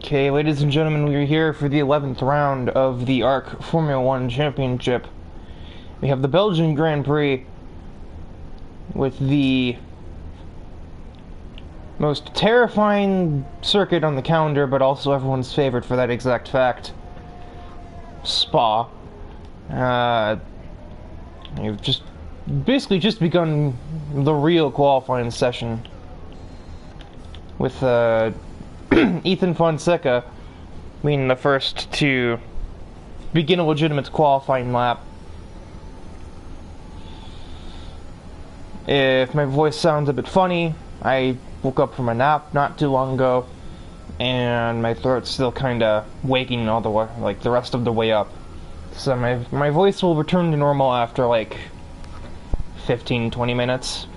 Okay, ladies and gentlemen, we are here for the 11th round of the ARC Formula 1 Championship. We have the Belgian Grand Prix with the most terrifying circuit on the calendar, but also everyone's favorite for that exact fact. Spa. You've basically just begun the real qualifying session with Ethan Fonseca being the first to begin a legitimate qualifying lap. If my voice sounds a bit funny, I woke up from a nap not too long ago, and my throat's still kinda waking all the way, like the rest of the way up. So my voice will return to normal after like 15-20 minutes.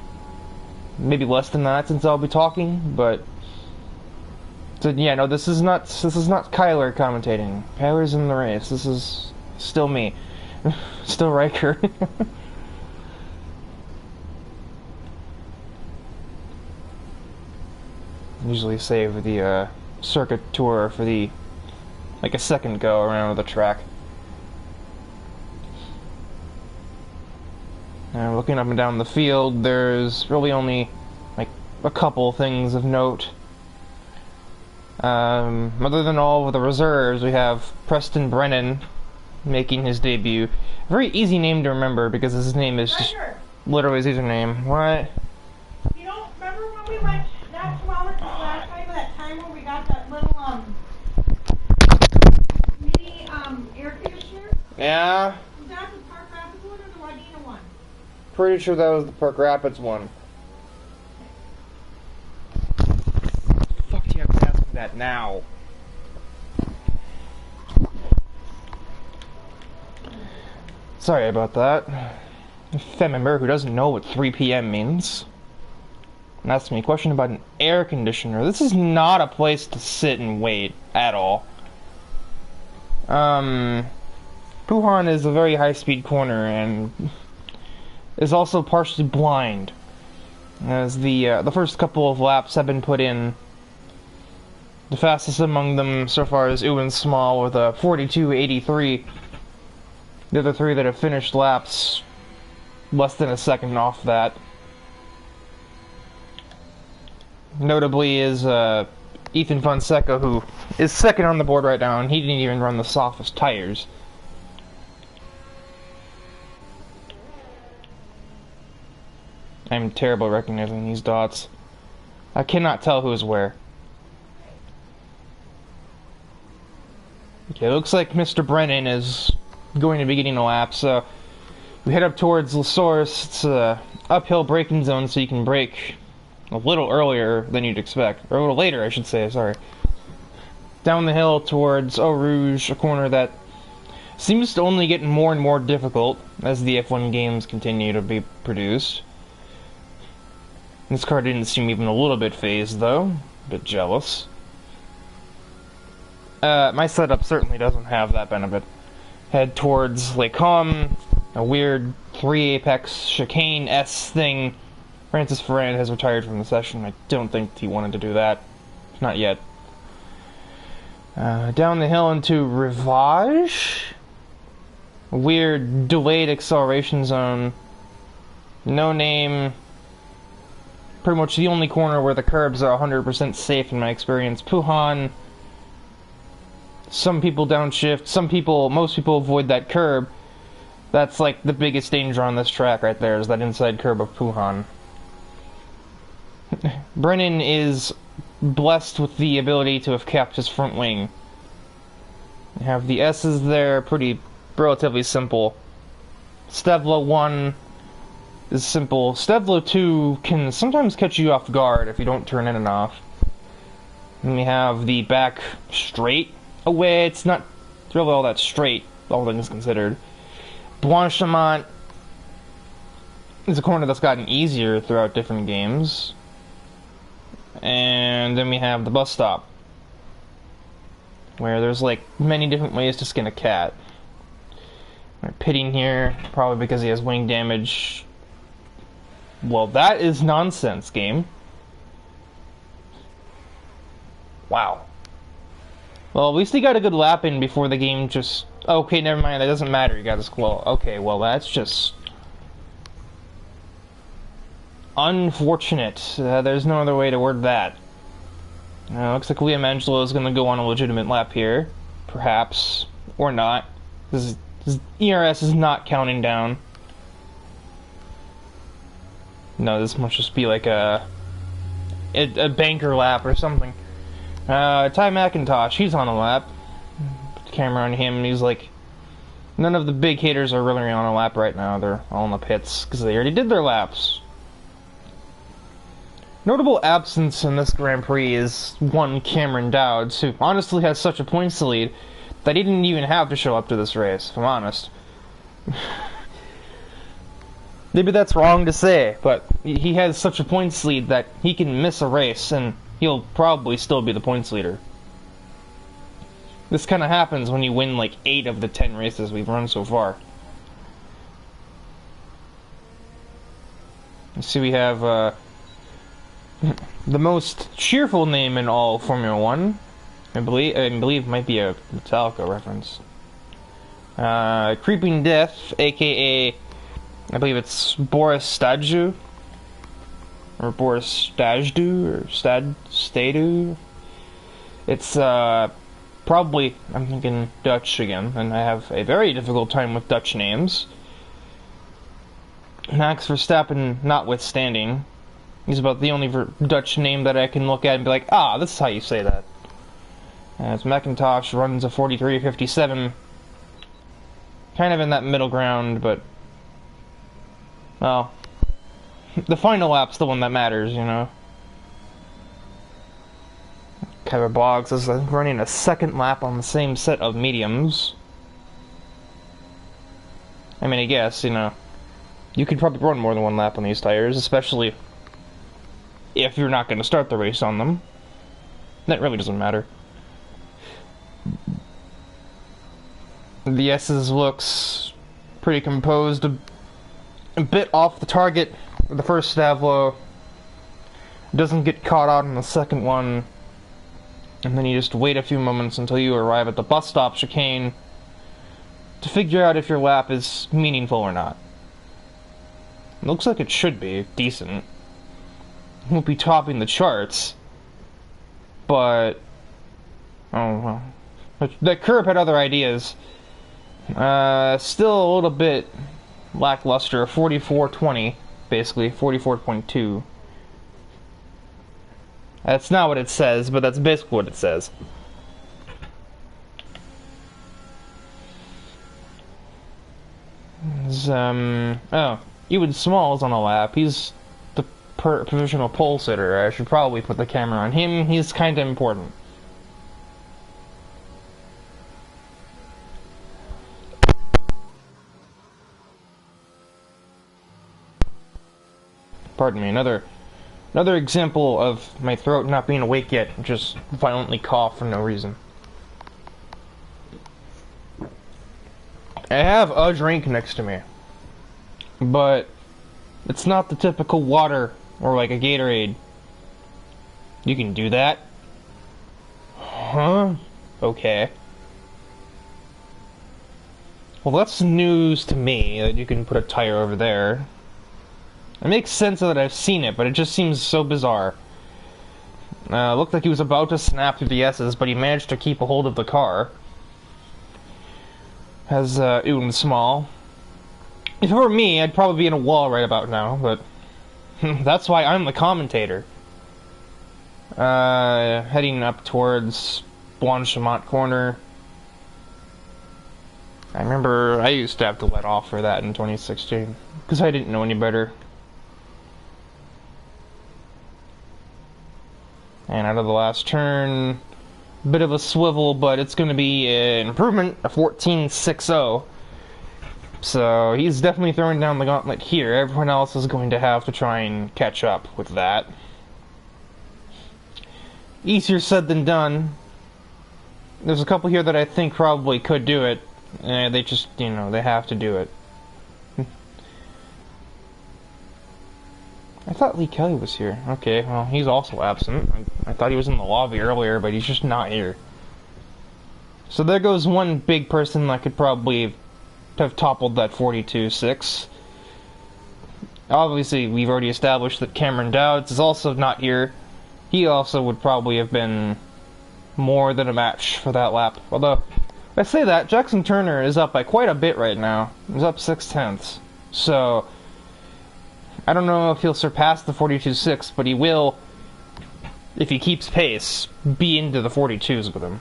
Maybe less than that since I'll be talking, but so yeah, no, this is not Kyler commentating. Kyler's in the race. This is still me. Still Riker. Usually save the circuit tour for the like a second go around the track. Looking up and down the field, there's really only like a couple things of note. Other than all of the reserves, we have Preston Brennan making his debut. Very easy name to remember because his name is just literally his username. What? You don't remember when we went not too hours last time, that time where we got that little mini air conditioner? Yeah. Was that the Park Rapids one or the Wadena one? Pretty sure that was the Park Rapids one. Fuck do you have to ask me that now? Sorry about that. A fan member who doesn't know what 3 p.m. means and asked me a question about an air conditioner. This is not a place to sit and wait at all. Puhan is a very high-speed corner and is also partially blind, as the first couple of laps have been put in. The fastest among them so far is Ewan Small with a 42.83. The other three that have finished laps less than a second off that. Notably is Ethan Fonseca, who is second on the board right now, and he didn't even run the softest tires. I'm terrible at recognizing these dots. I cannot tell who's where. Okay, it looks like Mr. Brennan is going to be getting a lap, so we head up towards La Source. It's a uphill braking zone, so you can brake a little earlier than you'd expect. Or a little later, I should say, sorry. Down the hill towards Eau Rouge, a corner that seems to only get more and more difficult as the F1 games continue to be produced. This car didn't seem even a little bit phased, though. A bit jealous. My setup certainly doesn't have that benefit. Head towards Lake Com, a weird 3-apex chicane S thing. Francis Ferrand has retired from the session. I don't think he wanted to do that. Not yet. Down the hill into Rivage. A weird delayed acceleration zone. No name. Pretty much the only corner where the curbs are 100% safe in my experience. Puhan. Some people downshift, most people avoid that curb. That's like the biggest danger on this track right there, is that inside curb of Puhan. Brennan is blessed with the ability to have kept his front wing. You have the S's there, relatively simple. Stevlo 1 is simple. Stevlo 2 can sometimes catch you off guard if you don't turn in and off. And we have the back straight away. It's not really all that straight, all things considered. Blanchimont is a corner that's gotten easier throughout different games. And then we have the bus stop, where there's like many different ways to skin a cat. We're pitting here, probably because he has wing damage. Well, that is nonsense, game. Wow. Well, at least he got a good lap in before the game just... Okay, never mind, that doesn't matter, he got his well. Okay, well, that's just... unfortunate. There's no other way to word that. Looks like Liam Angelo is going to go on a legitimate lap here. Perhaps. Or not. His ERS is not counting down. No, this must just be like a banker lap or something. Ty McIntosh, he's on a lap. Put the camera on him, he's like... None of the big hitters are really on a lap right now. They're all in the pits, because they already did their laps. Notable absence in this Grand Prix is one Cameron Dowds, who honestly has such a points lead that he didn't even have to show up to this race, if I'm honest. Maybe that's wrong to say, but he has such a points lead that he can miss a race and he'll probably still be the points leader. This kind of happens when you win like 8 of the 10 races we've run so far. Let's see, we have the most cheerful name in all Formula 1. I believe it might be a Metallica reference. Creeping Death, aka I believe it's Boris Stadju, or Boris Stajdu, or Stadu. It's probably, I'm thinking Dutch again, and I have a very difficult time with Dutch names. Max Verstappen notwithstanding, he's about the only Dutch name that I can look at and be like, ah, this is how you say that. As McIntosh runs a 43.57, kind of in that middle ground, but, well, the final lap's the one that matters, you know. Kyler Boggs is running a second lap on the same set of mediums. I mean, I guess, you know, you could probably run more than one lap on these tires, especially if you're not going to start the race on them. That really doesn't matter. The S's looks pretty composed, a bit off the target with the first Stavlo. Doesn't get caught out in the second one. And then you just wait a few moments until you arrive at the bus stop chicane to figure out if your lap is meaningful or not. It looks like it should be decent. It won't be topping the charts, but oh well. That curb had other ideas. Still a little bit lackluster. 44.20, basically 44.2. That's not what it says, but that's basically what it says. Oh, Ewan Small's on a lap. He's the provisional pole sitter. I should probably put the camera on him. He's kind of important. Pardon me, another example of my throat not being awake yet, just violently cough for no reason. I have a drink next to me, but it's not the typical water or like a Gatorade. You can do that? Huh? Okay. Well, that's news to me that you can put a tire over there. It makes sense that I've seen it, but it just seems so bizarre. Looked like he was about to snap through the S's, but he managed to keep a hold of the car. Has Ewan Small. If it were me, I'd probably be in a wall right about now, but that's why I'm the commentator. Heading up towards Blanchimont Corner. I remember I used to have to let off for that in 2016, because I didn't know any better. And out of the last turn, bit of a swivel, but it's going to be an improvement, a 14.60. So he's definitely throwing down the gauntlet here. Everyone else is going to have to try and catch up with that. Easier said than done. There's a couple here that I think probably could do it. They just, you know, they have to do it. I thought Lee Kelly was here. Okay, well, he's also absent. I thought he was in the lobby earlier, but he's just not here. So there goes one big person that could probably have toppled that 42.6. Obviously, we've already established that Cameron Dowds is also not here. He also would probably have been more than a match for that lap. Although, I say that, Jackson Turner is up by quite a bit right now. He's up 0.6. So, I don't know if he'll surpass the 42.6, but he will, if he keeps pace, be into the 42s with him.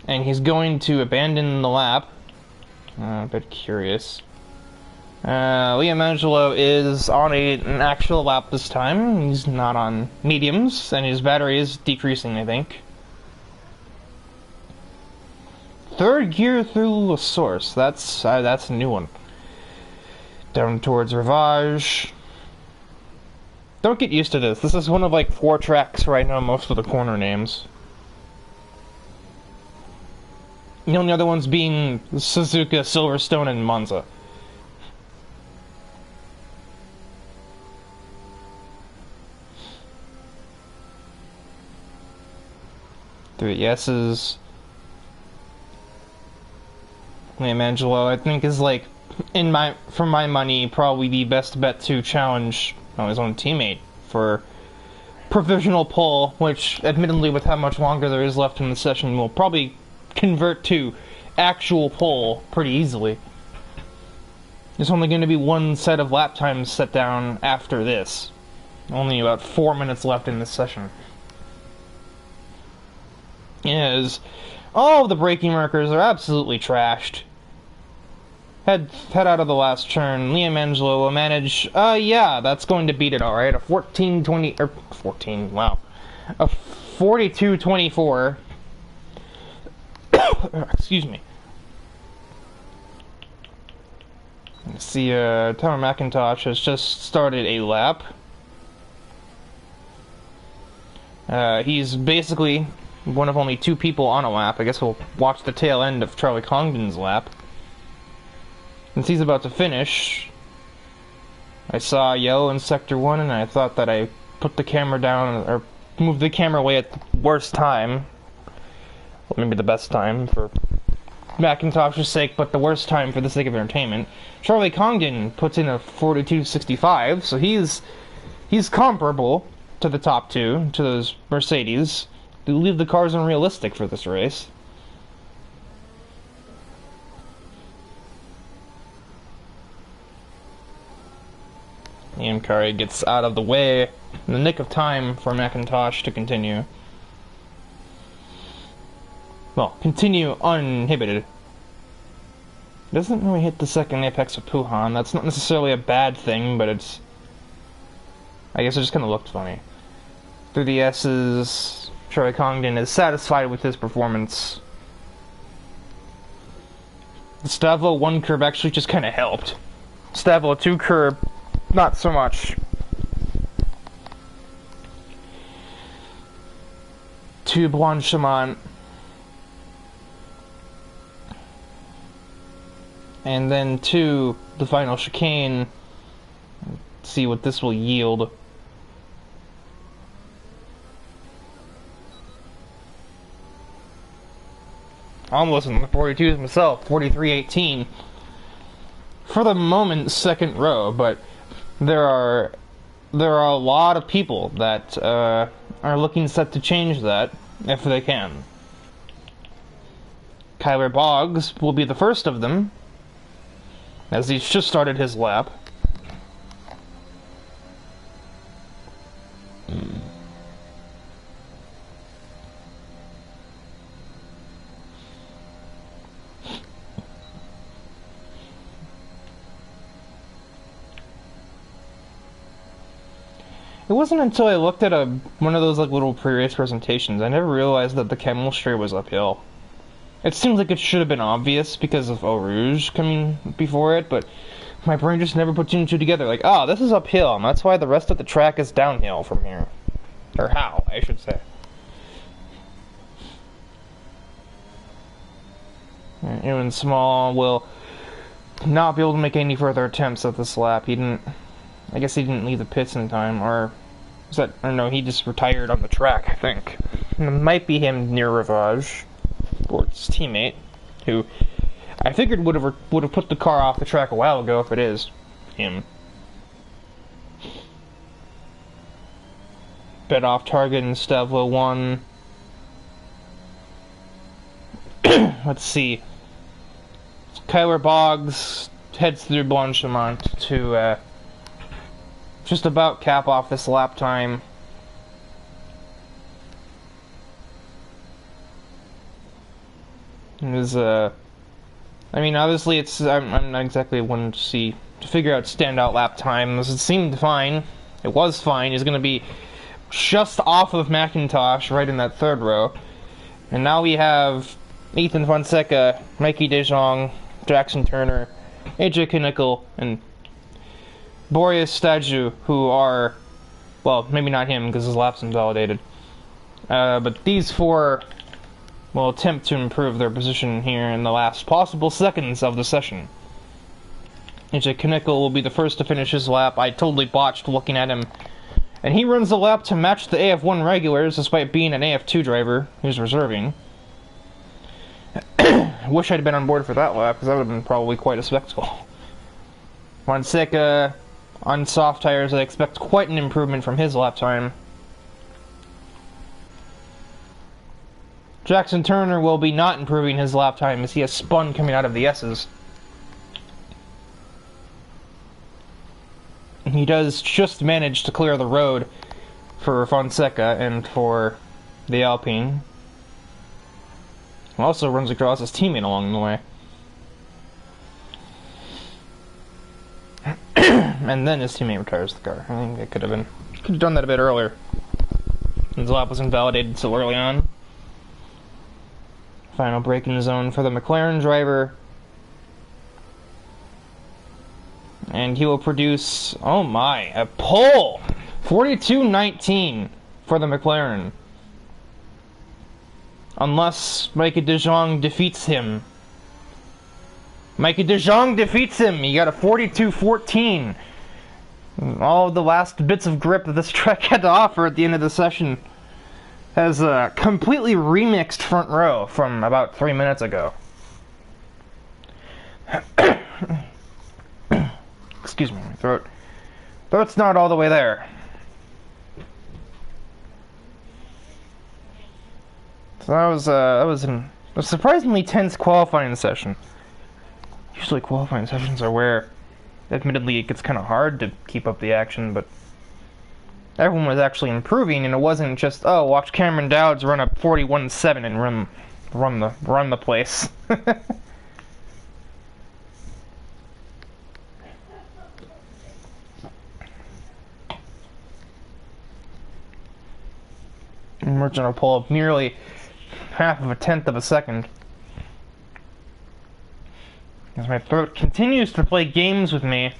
And he's going to abandon the lap. A bit curious. Liam Angelo is on an actual lap this time. He's not on mediums, and his battery is decreasing, I think. Third gear through the source. That's a new one. Down towards Rivage. Don't get used to this. This is one of like 4 tracks where I know most of the corner names. The only other ones being Suzuka, Silverstone, and Monza. Through the S's. Liam Angelo, I think, is like, for my money, probably the best bet to challenge his own teammate for provisional pole, which, admittedly, with how much longer there is left in the session, will probably convert to actual pole pretty easily. There's only going to be one set of lap times set down after this. Only about 4 minutes left in this session. Yes, all of the braking markers are absolutely trashed. Head out of the last turn. Liam Angelo will manage. Yeah, that's going to beat it, alright. A 14-20, or 14, wow. A 42-24. Excuse me. Let's see, Tyler McIntosh has just started a lap. He's basically one of only 2 people on a lap. I guess we'll watch the tail end of Charlie Congdon's lap. Since he's about to finish, I saw yellow in Sector 1, and I thought that I put the camera down, or moved the camera away at the worst time. Well, maybe the best time for McIntosh's sake, but the worst time for the sake of entertainment. Charlie Congdon puts in a 42.65, so he's comparable to the top 2, to those Mercedes. They leave the cars unrealistic for this race. Ian Curry gets out of the way in the nick of time for McIntosh to continue. Well, continue uninhibited. Doesn't really hit the second apex of Puhan. That's not necessarily a bad thing, but it's... I guess it just kind of looked funny. Through the S's, Charlie Congdon is satisfied with his performance. The Stavlo 1 curve actually just kind of helped. Stavlo 2 curve, not so much. To Blanchimont. And then to the final chicane. Let's see what this will yield. Almost in the 42s myself, 43.18. For the moment, second row, but there are a lot of people that are looking set to change that if they can. Kyler Boggs will be the first of them, as he's just started his lap. It wasn't until I looked at one of those like little pre-race presentations I never realized that the chemistry was uphill. It seems like it should have been obvious because of Eau Rouge coming before it, but my brain just never put 2 and 2 together. Like, oh, this is uphill, and that's why the rest of the track is downhill from here. Or how, I should say. Ewan Small will not be able to make any further attempts at this lap. I guess he didn't leave the pits in time, or Is that, I don't know, he just retired on the track, I think. It might be him near Rivage, or his teammate, who I figured would have put the car off the track a while ago if it is him. Bit off target in Stavlo 1. Let's see. Kyler Boggs heads through Blanchimont to just about cap off this lap time. It was, I mean, obviously I'm not exactly one to figure out standout lap times. It seemed fine. It was fine. He's going to be just off of McIntosh, right in that third row. And now we have Ethan Fonseca, Mikey DeJong, Jackson Turner, AJ Knickel, and Boreas Staju, who are, well, maybe not him because his lap's invalidated. But these four will attempt to improve their position here in the last possible seconds of the session. AJ Knickel will be the first to finish his lap. I totally botched looking at him. And he runs the lap to match the AF1 regulars, despite being an AF2 driver who's reserving. Wish I'd been on board for that lap, because that would have been probably quite a spectacle. Fonseca, on soft tires, I expect quite an improvement from his lap time. Jackson Turner will be not improving his lap time, as he has spun coming out of the S's. He does just manage to clear the road for Fonseca and for the Alpine. Also runs across his teammate along the way. And then his teammate retires the car. I think it could have done that a bit earlier. His lap was invalidated so early on. Final braking zone for the McLaren driver. And he will produce, oh my, a pole! 42.19 for the McLaren. Unless Mikey DeJong defeats him. Mikey DeJong defeats him! He got a 42.14. All of the last bits of grip that this track had to offer at the end of the session has a completely remixed front row from about 3 minutes ago. Excuse me, my throat. Throat's not all the way there. So that was a surprisingly tense qualifying session. Usually qualifying sessions are where, admittedly, it gets kind of hard to keep up the action, but everyone was actually improving, and it wasn't just, oh, watch Cameron Dowds run a 41.7 and run the place. Merchant will pull up nearly half of a tenth of a second. As my throat continues to play games with me.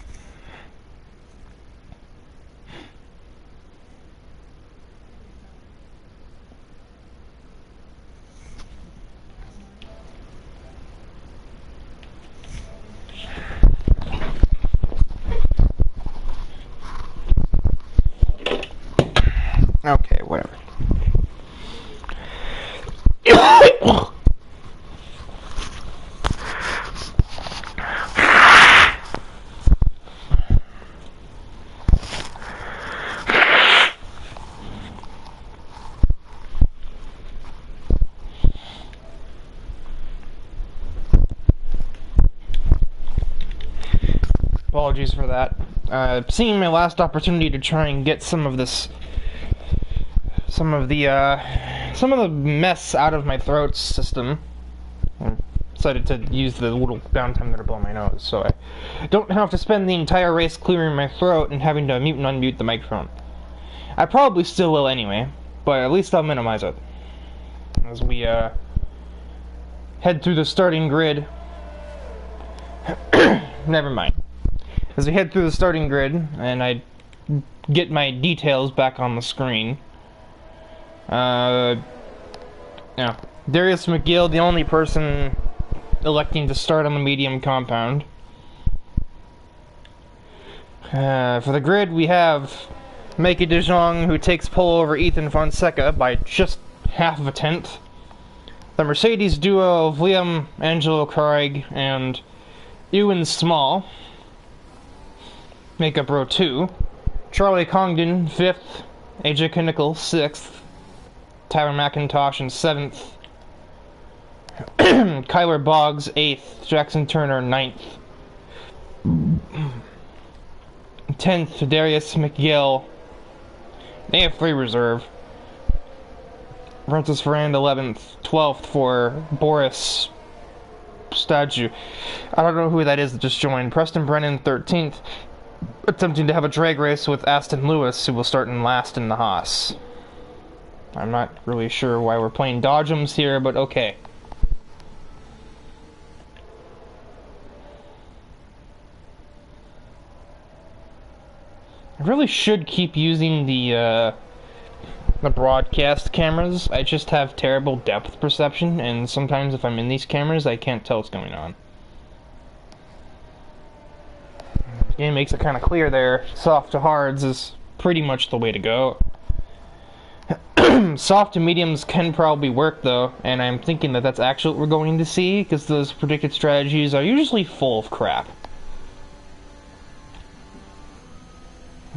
Okay, whatever. Apologies for that. Seeing my last opportunity to try and get some of the mess out of my throat system, I decided to use the little downtime that I blow my nose, so I don't have to spend the entire race clearing my throat and having to mute and unmute the microphone. I probably still will anyway, but at least I'll minimize it. As we head through the starting grid. Never mind. As we head through the starting grid, and I get my details back on the screen. Now, Darius McGill, the only person electing to start on the medium compound. For the grid, we have Mickey De Jong, who takes pole over Ethan Fonseca by just half of a tenth. The Mercedes duo of Liam Angelo Craig and Ewan Small make up row 2. Charlie Congdon, 5th. AJ Kinnickle, 6th. Tyler McIntosh in 7th. Kyler Boggs, 8th. Jackson Turner, 9th. 10th, Darius McGill. They have 3 reserve. Francis Ferrand, 11th. 12th for Boris Stadu. I don't know who that is that just joined. Preston Brennan, 13th. Attempting to have a drag race with Aston Lewis, who will start in last in the Haas. I'm not really sure why we're playing Dodgems here, but okay. I really should keep using the broadcast cameras. I just have terrible depth perception, and sometimes if I'm in these cameras, I can't tell what's going on. The game makes it kind of clear there. Soft to hards is pretty much the way to go. Soft to mediums can probably work, though, and I'm thinking that that's actually what we're going to see, because those predicted strategies are usually full of crap.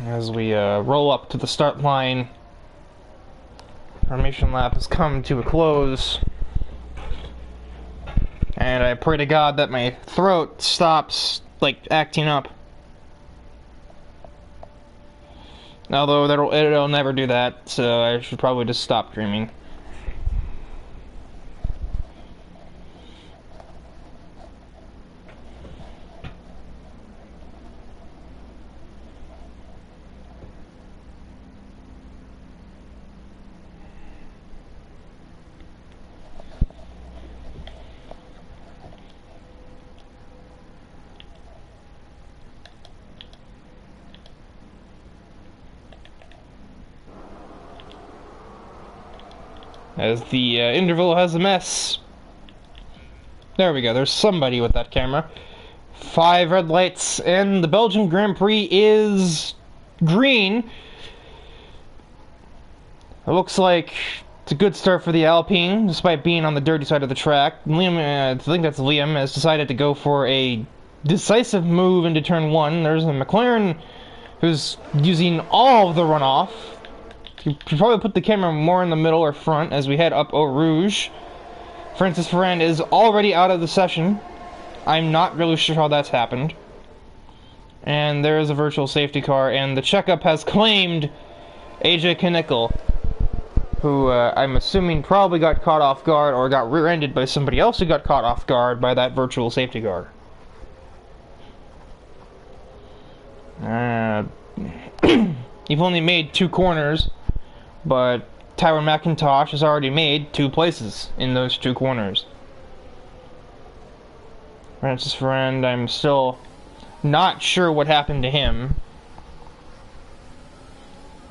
As we roll up to the start line, formation lap has come to a close, and I pray to God that my throat stops, like, acting up. Although it'll never do that, so I should probably just stop dreaming. As the interval has a mess. There we go, there's somebody with that camera. 5 red lights, and the Belgian Grand Prix is green. It looks like it's a good start for the Alpine, despite being on the dirty side of the track. Liam, I think that's Liam, has decided to go for a decisive move into turn 1. There's a McLaren who's using all of the runoff. You should probably put the camera more in the middle or front as we head up Eau Rouge. Francis Ferrand is already out of the session. I'm not really sure how that's happened. And there is a virtual safety car, and the checkup has claimed AJ Kinnickle, who I'm assuming probably got caught off guard or got rear-ended by somebody else who got caught off guard by that virtual safety car. You've only made 2 corners, but Tyler McIntosh has already made 2 places in those 2 corners. Francis Ferrand, I'm still not sure what happened to him.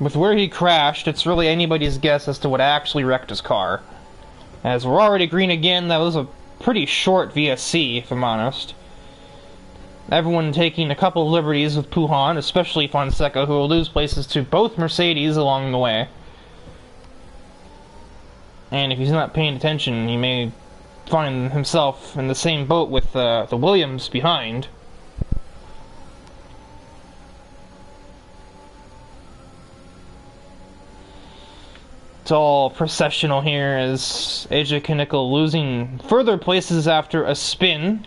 With where he crashed, it's really anybody's guess as to what actually wrecked his car. As we're already green again, that was a pretty short VSC, if I'm honest. Everyone taking a couple of liberties with Puhan, especially Fonseca, who will lose places to both Mercedes along the way. And if he's not paying attention, he may find himself in the same boat with the Williams behind. It's all processional here as AJ Kinnickle losing further places after a spin.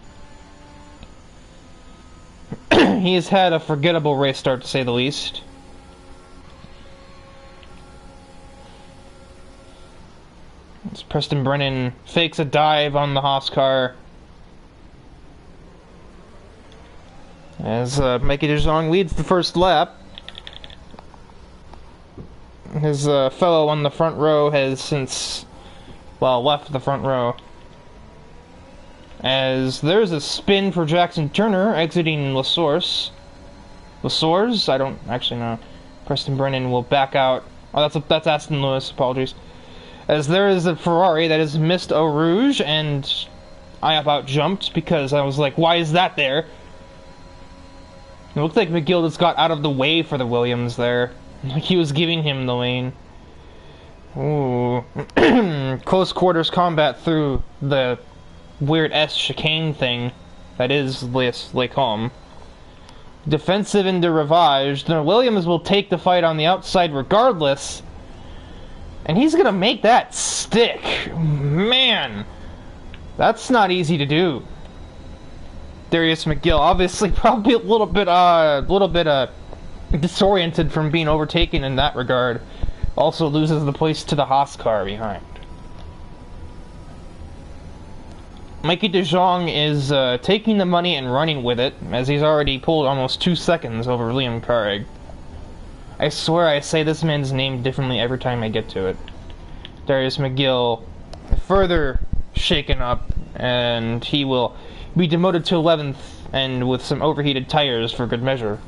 He has had a forgettable race start, to say the least. As Preston Brennan fakes a dive on the Haas car. As Mikey De Jong leads the first lap. His fellow on the front row has since, well, left the front row. As there's a spin for Jackson Turner exiting La Source. La Source? I don't actually know. Preston Brennan will back out. Oh, that's Aston Lewis, apologies. As there is a Ferrari that has missed Eau Rouge, and I about jumped because I was like, why is that there? It looked like McGill just got out of the way for the Williams there. Like he was giving him the lane. Ooh. Close quarters combat through the weird S chicane thing that is Les Combe. Defensive into Ravage. Then Williams will take the fight on the outside regardless. And he's gonna make that stick. Man. That's not easy to do. Darius McGill, obviously probably a little bit disoriented from being overtaken in that regard. Also loses the place to the Haas car behind. Mikey De Jong is taking the money and running with it, as he's already pulled almost 2 seconds over Liam Carrig. I swear I say this man's name differently every time I get to it. Darius McGill further shaken up, and he will be demoted to 11th, and with some overheated tires for good measure.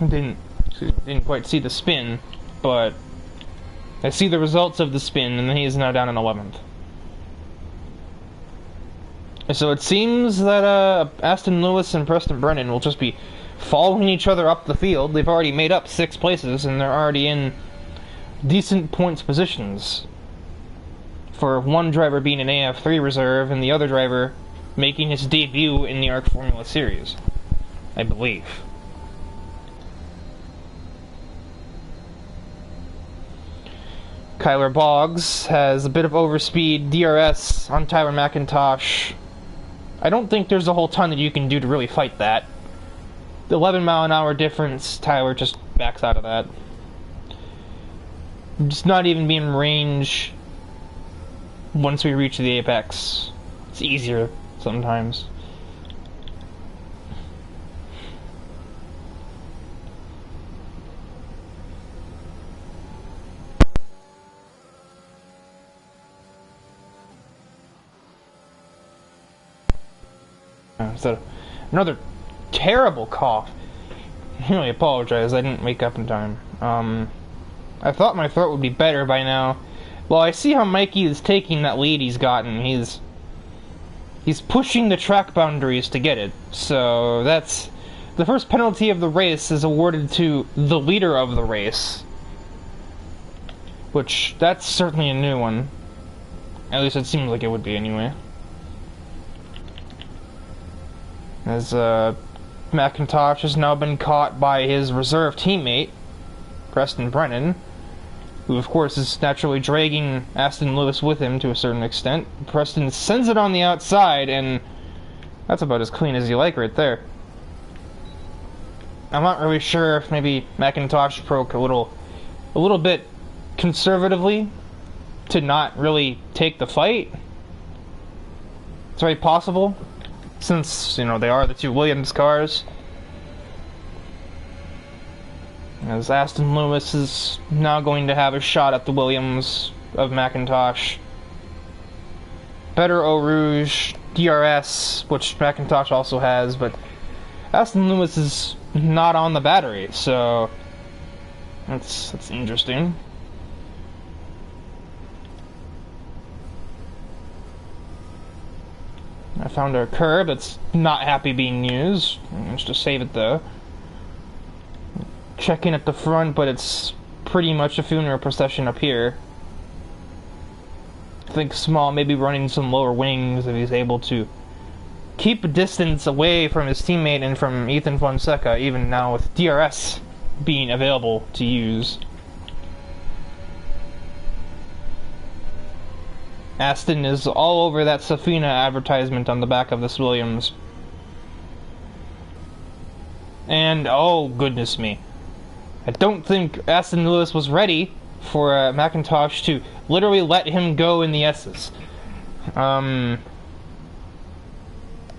Didn't quite see the spin, but I see the results of the spin, and he is now down in 11th. So it seems that Aston Lewis and Preston Brennan will just be following each other up the field. They've already made up 6 places, and they're already in decent points positions. For one driver being an AF3 reserve, and the other driver making his debut in the ARC Formula Series, I believe. Kyler Boggs has a bit of overspeed DRS on Tyler McIntosh. I don't think there's a whole ton that you can do to really fight that. The 11-mile-an-hour difference, Tyler just backs out of that. Just not even be in range once we reach the apex. It's easier sometimes. So, another terrible cough. I really apologize, I didn't wake up in time. I thought my throat would be better by now. Well, I see how Mikey is taking that lead he's gotten. He's pushing the track boundaries to get it. So that's the first penalty of the race is awarded to the leader of the race. Which, that's certainly a new one. At least it seems like it would be anyway. As McIntosh has now been caught by his reserve teammate, Preston Brennan, who of course is naturally dragging Aston Lewis with him to a certain extent. Preston sends it on the outside, and that's about as clean as you like right there. I'm not really sure if maybe McIntosh broke a little bit conservatively to not really take the fight. It's very possible, since, you know, they are the 2 Williams cars. As Aston Lewis is now going to have a shot at the Williams of McIntosh. Better Eau Rouge, DRS, which McIntosh also has, but Aston Lewis is not on the battery, so that's interesting. I found a curb that's not happy being used. Let's just save it though. Check in at the front, but it's pretty much a funeral procession up here. I think Small maybe running some lower wings if he's able to keep a distance away from his teammate and from Ethan Fonseca, even now with DRS being available to use. Aston is all over that Safina advertisement on the back of this Williams. And, oh goodness me, I don't think Aston Lewis was ready for McIntosh to literally let him go in the S's.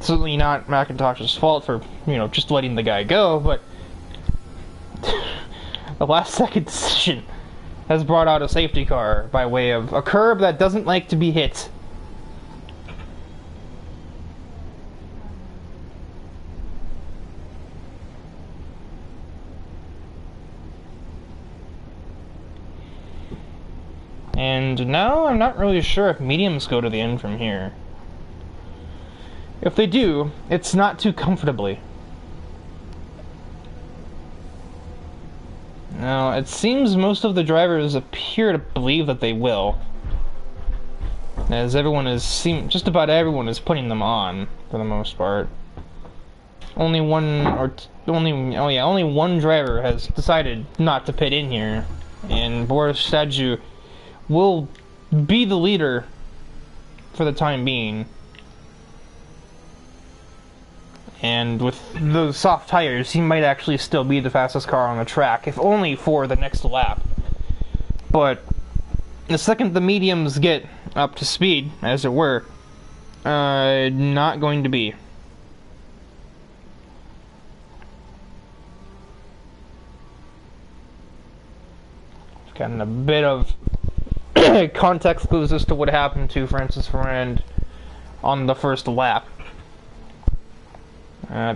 Certainly not McIntosh's fault for, you know, just letting the guy go, but the last second decision has brought out a safety car by way of a curb that doesn't like to be hit. And now I'm not really sure if mediums go to the end from here. If they do, it's not too comfortably. Now, it seems most of the drivers appear to believe that they will. As just about everyone is putting them on, for the most part. Only one driver has decided not to pit in here. And Boris Stadju will be the leader for the time being. And with those soft tires, he might actually still be the fastest car on the track, if only for the next lap. But the second the mediums get up to speed, as it were, not going to be. Gotten a bit of context clues as to what happened to Francis Ferrand on the first lap.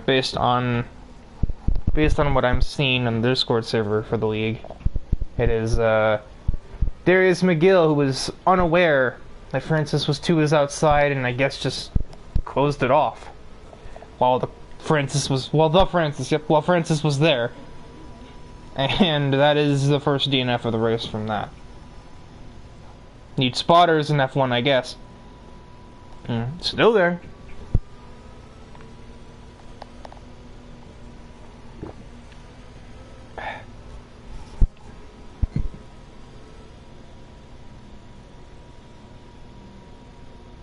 Based on what I'm seeing on the Discord server for the league, it is Darius McGill who was unaware that Francis was to his outside, and I guess just closed it off while Francis was there, and that is the first DNF of the race from that. Need spotters in F1, I guess. Still there.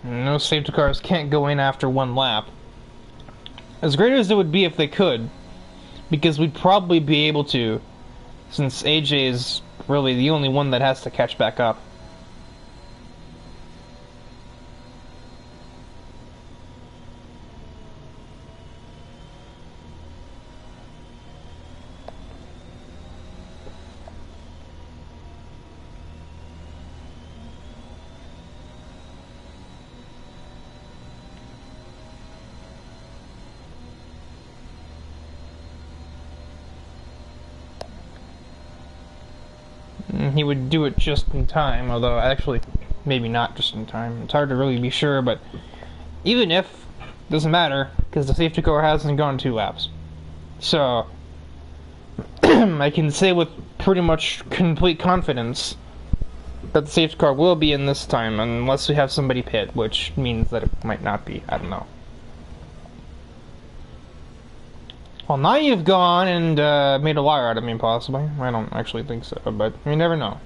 No safety cars can't go in after one lap. As great as it would be if they could, because we'd probably be able to, since AJ is really the only one that has to catch back up. He would do it just in time, although actually maybe not just in time. It's hard to really be sure, but even if, doesn't matter, because the safety car hasn't gone 2 laps. So I can say with pretty much complete confidence that the safety car will be in this time, unless we have somebody pit, which means that it might not be. I don't know. Well, now you've gone and made a liar out of me, possibly. I don't actually think so, but you never know.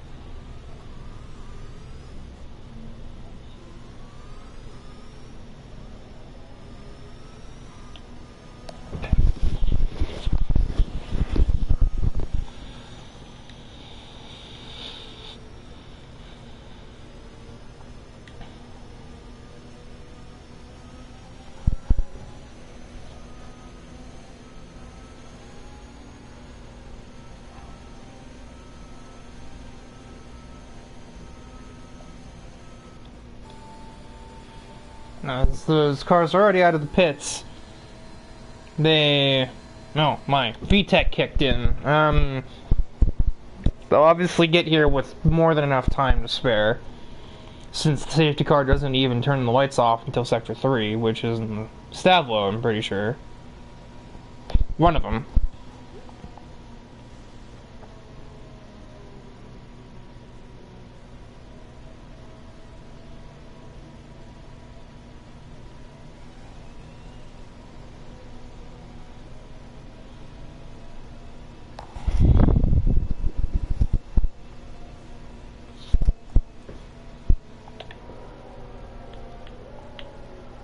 No, those cars are already out of the pits. My VTEC kicked in. They'll obviously get here with more than enough time to spare, since the safety car doesn't even turn the lights off until Sector 3, which is in Stavlo, I'm pretty sure. One of them.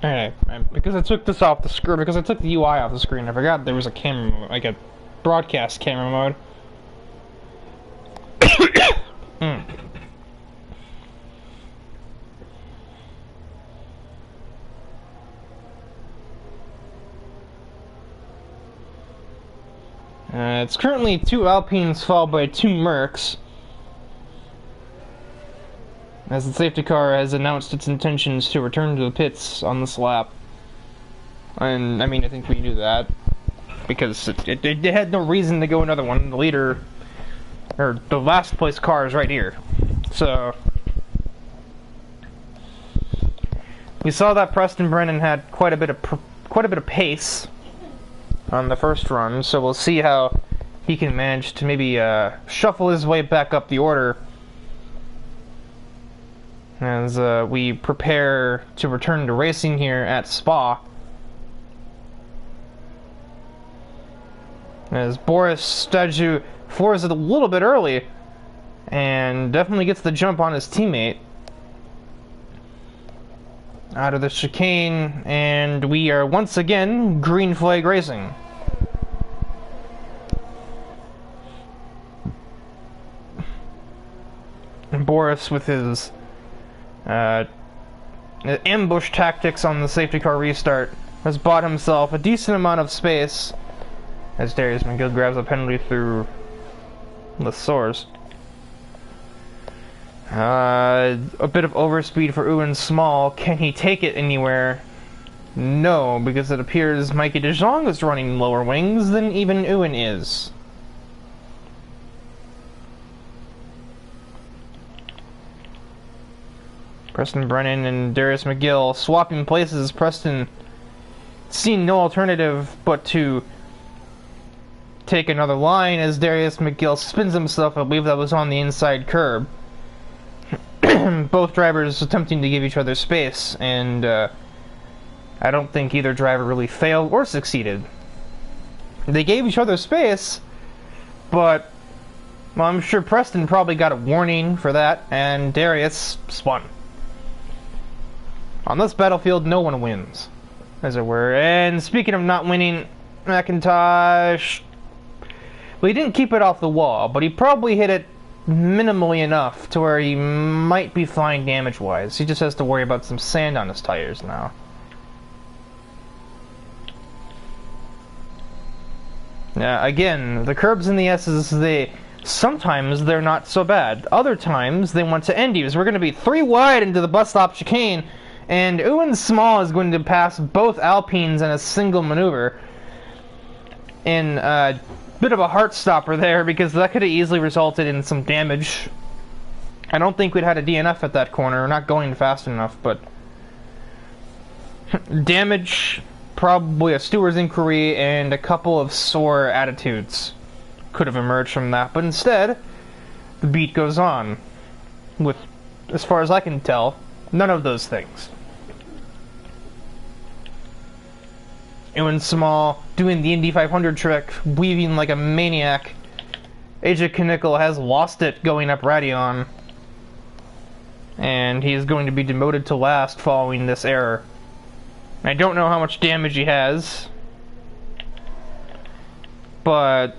Alright, because I took this off the screen, because I took the UI off the screen, I forgot there was a camera, like a broadcast camera mode. It's currently 2 Alpines followed by 2 Mercs, as the safety car has announced its intentions to return to the pits on this lap. And, I mean, I think we knew that, because it had no reason to go another one. The leader, or the last place car is right here. So, we saw that Preston Brennan had quite a bit of pace on the first run, so we'll see how he can manage to maybe shuffle his way back up the order as we prepare to return to racing here at Spa. As Boris Staju floors it a little bit early and definitely gets the jump on his teammate. Out of the chicane, and we are once again green flag racing. And Boris, with his ambush tactics on the safety car restart, has bought himself a decent amount of space as Darius McGill grabs a penalty through the source. A bit of overspeed for Ewan Small. Can he take it anywhere? No, because it appears Mikey De Jong is running lower wings than even Ewan is. Preston Brennan and Darius McGill swapping places. Preston seeing no alternative but to take another line as Darius McGill spins himself. I believe that was on the inside curb. Both drivers attempting to give each other space, and I don't think either driver really failed or succeeded. They gave each other space, but well, I'm sure Preston probably got a warning for that, and Darius spun. On this battlefield, no one wins, as it were. And speaking of not winning, McIntosh, well, he didn't keep it off the wall, but he probably hit it minimally enough to where he might be fine damage-wise. He just has to worry about some sand on his tires now. Again, the curbs in the S's, sometimes they're not so bad. Other times, they want to end you. We're going to be 3 wide into the bus stop chicane, and Ewan Small is going to pass both Alpines in a single maneuver. In bit of a heart stopper there, because that could have easily resulted in some damage. I don't think we'd had a DNF at that corner. We're not going fast enough, but damage, probably a steward's inquiry, and a couple of sore attitudes could have emerged from that. But instead, the beat goes on with, as far as I can tell, none of those things. Ewan Small doing the Indy 500 trick, weaving like a maniac. AJ Knickel has lost it going up Radion, and he is going to be demoted to last following this error. I don't know how much damage he has, but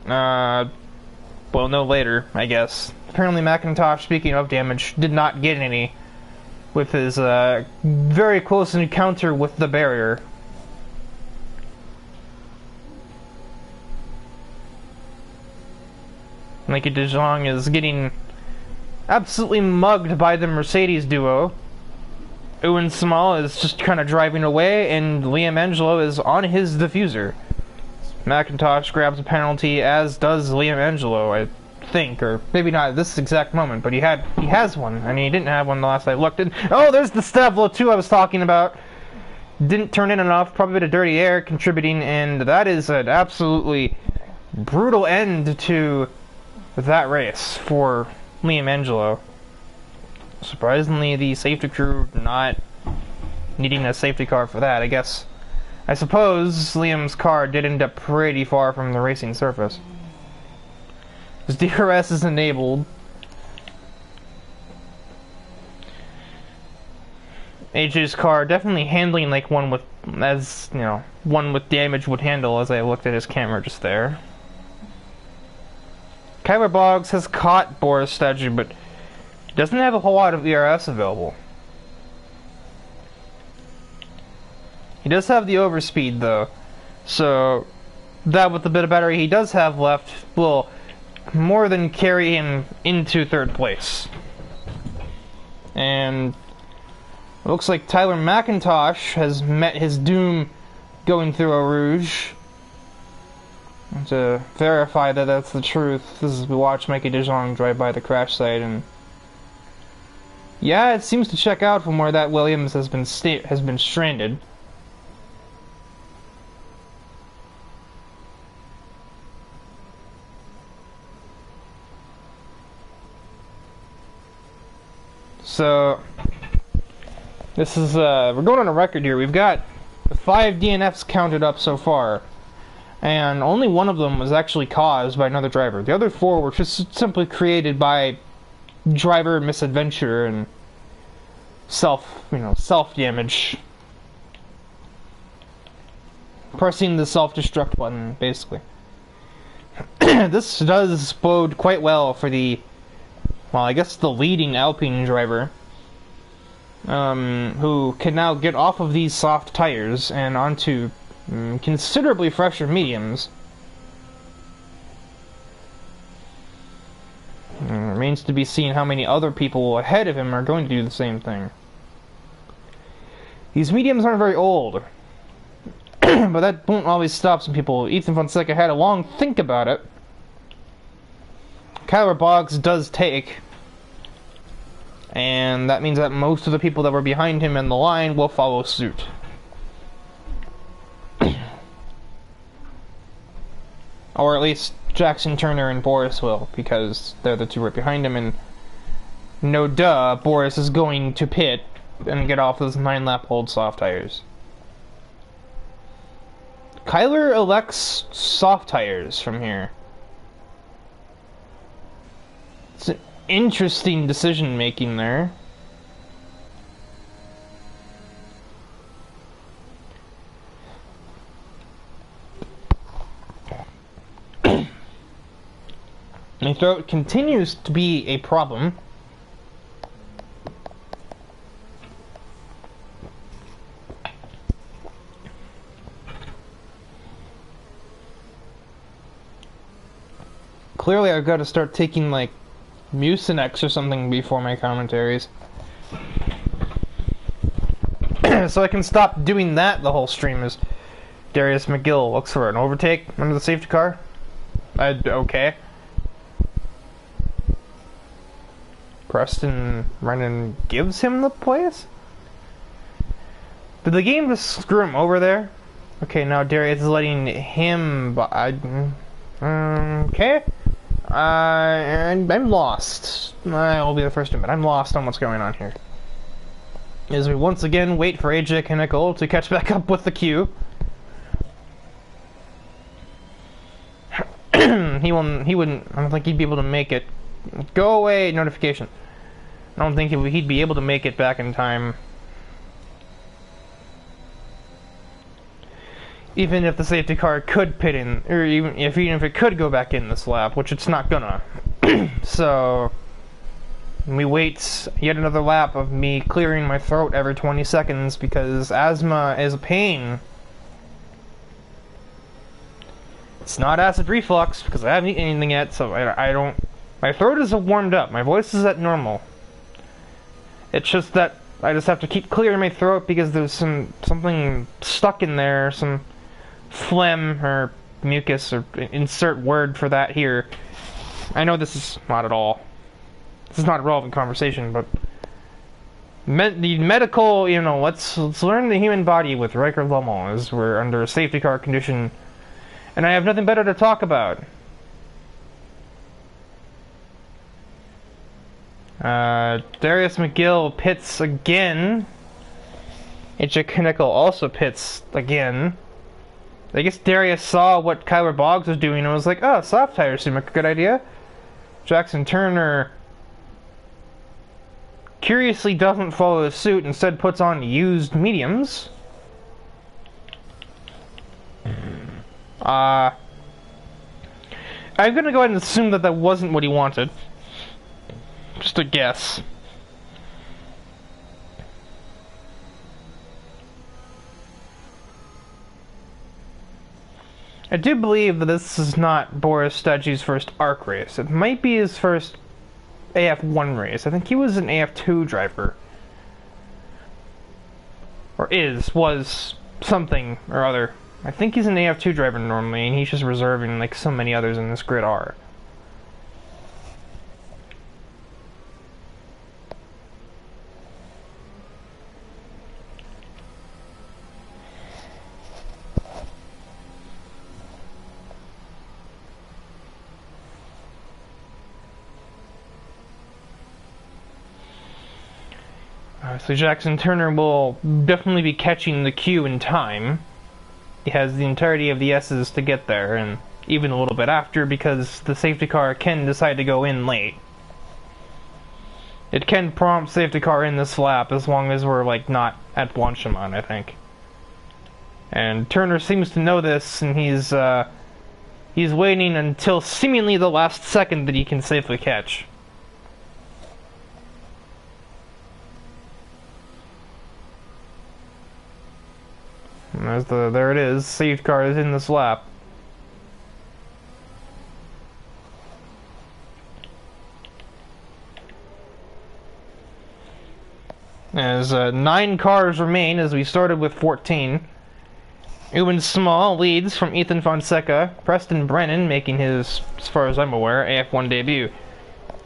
we'll know later, I guess. Apparently McIntosh, speaking of damage, did not get any with his very close encounter with the barrier. Mikey De Jong is getting absolutely mugged by the Mercedes duo. Ewan Small is just kind of driving away, and Liam Angelo is on his diffuser. McIntosh grabs a penalty, as does Liam Angelo, I think, or maybe not at this exact moment, but he has one, and he didn't have one the last I looked. And oh, there's the Stavlo 2 I was talking about. Didn't turn in enough, probably a bit of dirty air contributing, and that is an absolutely brutal end to that race for Liam Angelo. Surprisingly, the safety crew not needing a safety car for that. I suppose Liam's car did end up pretty far from the racing surface. His DRS is enabled. AJ's car definitely handling like one with, as you know, one with damage would handle, as I looked at his camera just there. Kyler Boggs has caught Boris Stadju, but doesn't have a whole lot of ERS available. He does have the overspeed though, so that with the bit of battery he does have left will more than carry him into third place. And it looks like Tyler McIntosh has met his doom going through a Rouge. To verify that that's the truth, this is we watch Mikey De Jong drive by the crash site, and yeah, it seems to check out from where that Williams has been stranded. So this is we're going on a record here. We've got 5 DNFs counted up so far, and only one of them was actually caused by another driver. The other 4 were just simply created by driver misadventure and self damage. Pressing the self-destruct button, basically. This does bode quite well for the, well, I guess the leading Alpine driver, who can now get off of these soft tires and onto considerably fresher mediums. It remains to be seen how many other people ahead of him are going to do the same thing. These mediums aren't very old, but that won't always stop some people. Ethan Fonseca had a long think about it. Kyler Boggs does take, and that means that most of the people that were behind him in the line will follow suit. Or at least Jackson Turner and Boris will, because they're the 2 right behind him, and no duh, Boris is going to pit and get off those 9-lap-old soft tires. Kyler elects soft tires from here. It's an interesting decision making there. My throat continues to be a problem. Clearly I've got to start taking, like, Mucinex or something before my commentaries. So I can stop doing that the whole stream. As Darius McGill looks for an overtake under the safety car. Okay. Preston Brennan gives him the place? Did the game just screw him over there? Okay, now Darius is letting him... okay. And I'm lost. I'll be the first to admit, I'm lost on what's going on here. As we once again wait for AJ Knickel to catch back up with the queue. He wouldn't, I don't think he'd be able to make it. Go away, notification. I don't think he'd be able to make it back in time. Even if the safety car could pit in, or even if it could go back in this lap, which it's not gonna. So we wait yet another lap of me clearing my throat every 20 seconds because asthma is a pain. It's not acid reflux because I haven't eaten anything yet, so I don't. My throat is warmed up. My voice is at normal. It's just that I just have to keep clearing my throat because there's something stuck in there, some phlegm or mucus, or insert word for that here. I know this is not at all. This is not a relevant conversation, but the medical, let's learn the human body with Riker Lommel as we're under a safety car condition, and I have nothing better to talk about. Darius McGill pits again. AJ Knickel also pits again. I guess Darius saw what Kyler Boggs was doing and was like, oh, soft tires seem like a good idea. Jackson Turner curiously doesn't follow suit, instead puts on used mediums. I'm gonna go ahead and assume that that wasn't what he wanted. Just a guess. I do believe that this is not Boris Steggy's first ARC race. It might be his first AF1 race. I think he was an AF2 driver. Or was something or other. I think he's an AF2 driver normally, and he's just reserving like so many others in this grid are. So Jackson Turner will definitely be catching the queue in time. He has the entirety of the S's to get there, and even a little bit after, because the safety car can decide to go in late. It can prompt safety car in this lap as long as we're, like, not at Blanchimont, I think. And Turner seems to know this, and he's waiting until seemingly the last second that he can safely catch. And there it is, safety car is in this lap. As 9 cars remain, as we started with 14. Ewan Small leads from Ethan Fonseca. Preston Brennan making his, as far as I'm aware, AF1 debut.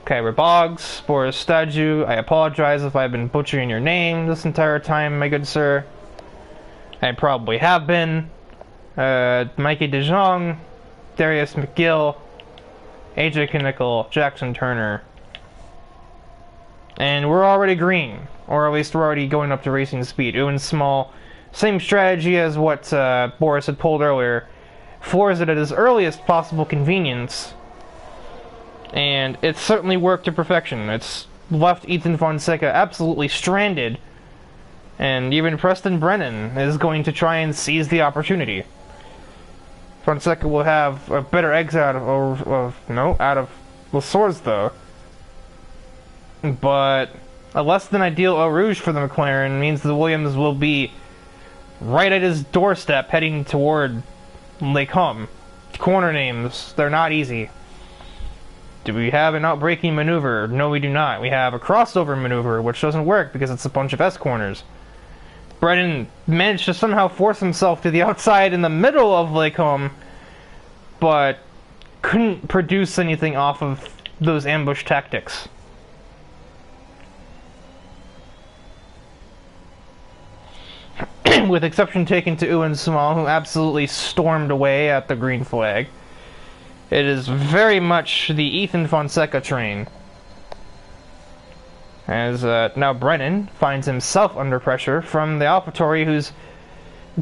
Kyra Boggs, Boris Staju, I apologize if I've been butchering your name this entire time, my good sir. I probably have been. Mikey DeJong, Darius McGill, AJ Knickel, Jackson Turner. And we're already green, or at least we're already going up to racing speed. Ewan Small, same strategy as what Boris had pulled earlier. Floors it at his earliest possible convenience, and it certainly worked to perfection. It's left Ethan Fonseca absolutely stranded, and even Preston Brennan is going to try and seize the opportunity. Fonseca will have a better exit out of LaSource though. But a less than ideal Eau Rouge for the McLaren means the Williams will be right at his doorstep heading toward Lake Hum. Corner names, they're not easy. Do we have an outbraking maneuver? No, we do not. We have a crossover maneuver, which doesn't work because it's a bunch of S-corners. Brennan managed to somehow force himself to the outside in the middle of Lake Hum, but couldn't produce anything off of those ambush tactics. With exception taken to Ewan Small, who absolutely stormed away at the green flag. It is very much the Ethan Fonseca train. As now Brennan finds himself under pressure from the AlphaTauri, who's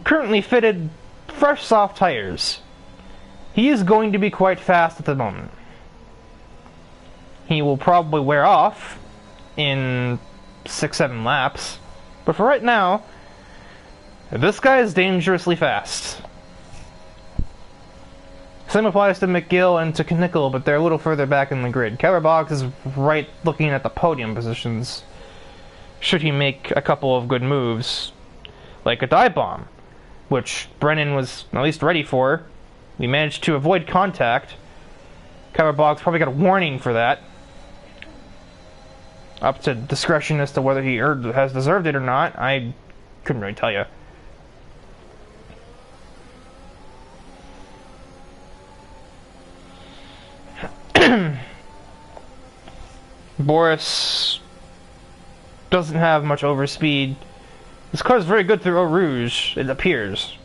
currently fitted fresh soft tires. He is going to be quite fast at the moment. He will probably wear off in 6-7 laps, but for right now, this guy is dangerously fast. Same applies to McGill and to Knickel, but they're a little further back in the grid. Kyra Boggs is right looking at the podium positions, should he make a couple of good moves, like a dive bomb, which Brennan was at least ready for. We managed to avoid contact. Kyra Boggs probably got a warning for that. Up to discretion as to whether he has deserved it or not. I couldn't really tell you. Boris doesn't have much overspeed. This car is very good through Eau Rouge, it appears.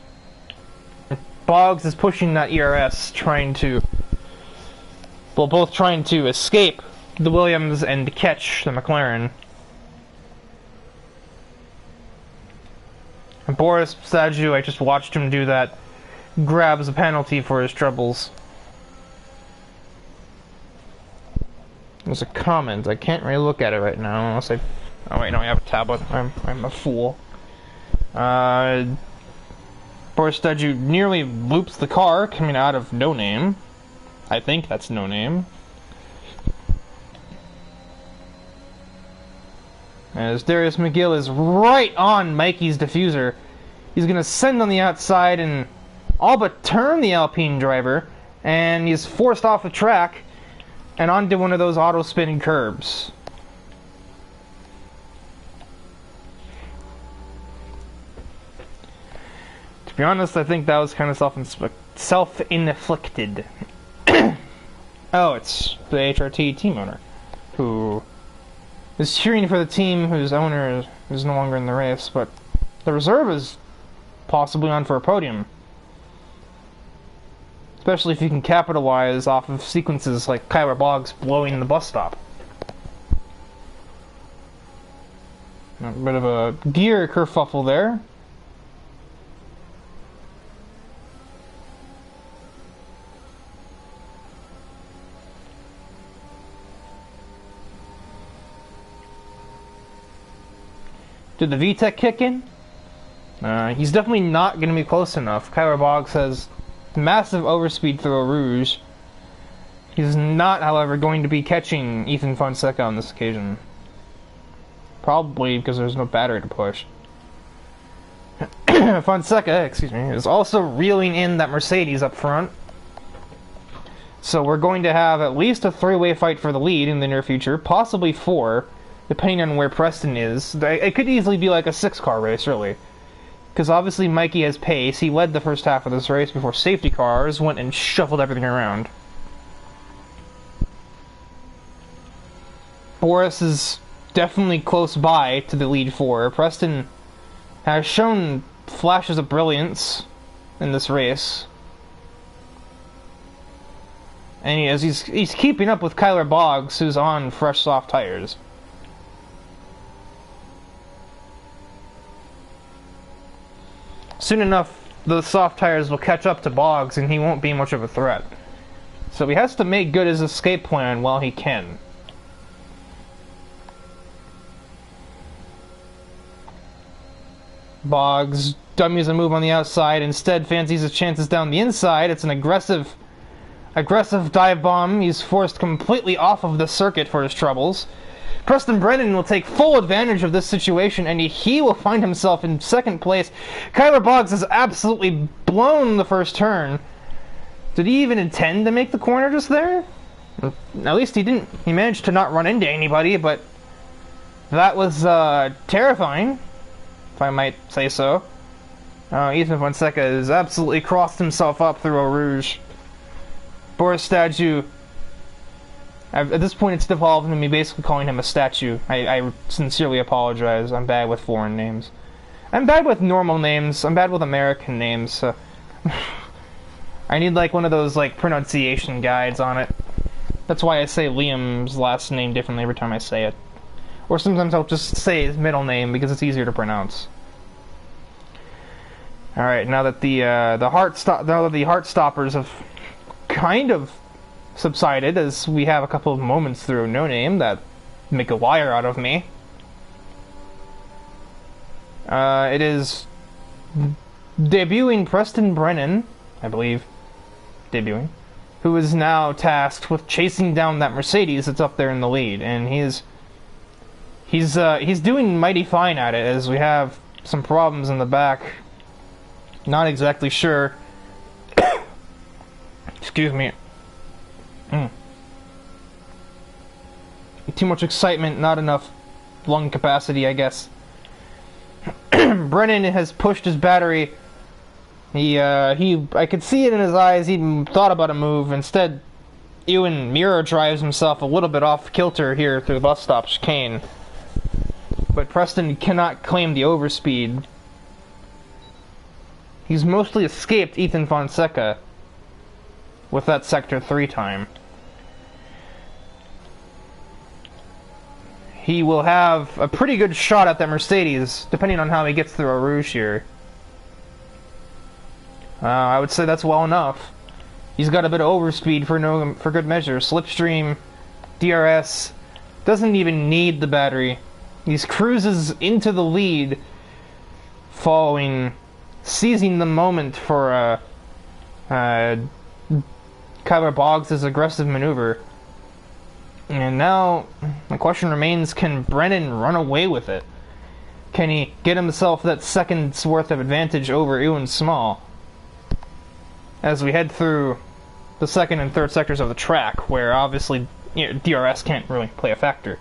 Boggs is pushing that ERS, both trying to escape the Williams and catch the McLaren. And Boris Staju, I just watched him do that, grabs a penalty for his troubles. There's a comment. I can't really look at it right now unless I... Oh wait, no, I have a tablet. I'm a fool. Boris Staju nearly loops the car coming out of No Name. I think that's No Name. As Darius McGill is right on Mikey's diffuser. He's going to send on the outside and all but turn the Alpine driver, and he's forced off the track and onto one of those auto-spinning curbs. To be honest, I think that was kind of self-inflicted. Oh, it's the HRT team owner, who is cheering for the team whose owner is no longer in the race, but the reserve is possibly on for a podium. Especially if you can capitalize off of sequences like Kyra Boggs blowing the bus stop. A bit of a gear kerfuffle there. Did the VTEC kick in? He's definitely not going to be close enough. Kyler Boggs has massive overspeed through a Rouge. He's not, however, going to be catching Ethan Fonseca on this occasion. Probably because there's no battery to push. Fonseca, excuse me, is also reeling in that Mercedes up front. So we're going to have at least a three-way fight for the lead in the near future, possibly four, depending on where Preston is. It could easily be like a six-car race, really. Because obviously Mikey has pace. He led the first half of this race before safety cars went and shuffled everything around. Boris is definitely close by to the lead four. Preston has shown flashes of brilliance in this race. And he's keeping up with Kyler Boggs, who's on fresh soft tires. Soon enough, the soft tires will catch up to Boggs, and he won't be much of a threat. So he has to make good his escape plan while he can. Boggs dummies a move on the outside, instead fancies his chances down the inside. It's an aggressive dive bomb. He's forced completely off of the circuit for his troubles. Preston Brennan will take full advantage of this situation, and he will find himself in second place. Kyler Boggs has absolutely blown the first turn. Did he even intend to make the corner just there? At least he didn't. He managed to not run into anybody, but that was terrifying, if I might say so. Ethan Fonseca has absolutely crossed himself up through a Rouge. Boris Statue. At this point, it's devolved into me basically calling him a statue. I sincerely apologize. I'm bad with foreign names. I'm bad with normal names. I'm bad with American names. So I need like one of those like pronunciation guides on it. That's why I say Liam's last name differently every time I say it. Or sometimes I'll just say his middle name because it's easier to pronounce. All right, now that the heart stoppers have kind of subsided, as we have a couple of moments through No Name that make a liar out of me. It is debuting Preston Brennan, I believe, who is now tasked with chasing down that Mercedes that's up there in the lead, and he's doing mighty fine at it, as we have some problems in the back. Not exactly sure. Excuse me. Too much excitement, not enough lung capacity, I guess. Brennan has pushed his battery. I could see it in his eyes. He thought about a move. Instead, Ewan mirror drives himself a little bit off kilter here through the bus stop chicane. But Preston cannot claim the overspeed. He's mostly escaped Ethan Fonseca with that Sector 3 time. He will have a pretty good shot at that Mercedes, depending on how he gets through a Rouge here. I would say that's well enough. He's got a bit of overspeed for good measure. Slipstream, DRS, doesn't even need the battery. He cruises into the lead, seizing the moment for Kyler Boggs' aggressive maneuver. And now, the question remains, can Brennan run away with it? Can he get himself that second's worth of advantage over Ewan Small? As we head through the second and third sectors of the track, where obviously DRS can't really play a factor.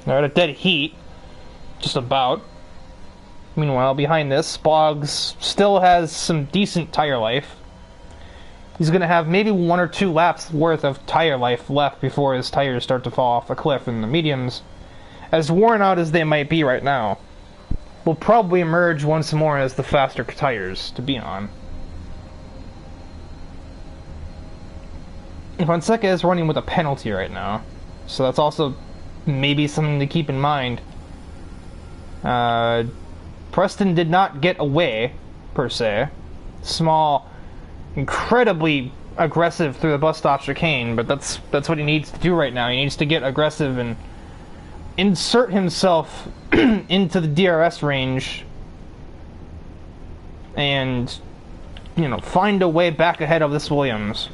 They're at a dead heat, just about. Meanwhile, behind this, Boggs still has some decent tire life. He's going to have maybe 1 or 2 laps worth of tire life left before his tires start to fall off the cliff, and the mediums, as worn out as they might be right now, will probably emerge once more as the faster tires to be on. Fonseca is running with a penalty right now. So that's also maybe something to keep in mind. Preston did not get away, per se. Small, incredibly aggressive through the bus stop chicane, but that's what he needs to do right now. He needs to get aggressive and insert himself into the DRS range and, you know, find a way back ahead of this Williams.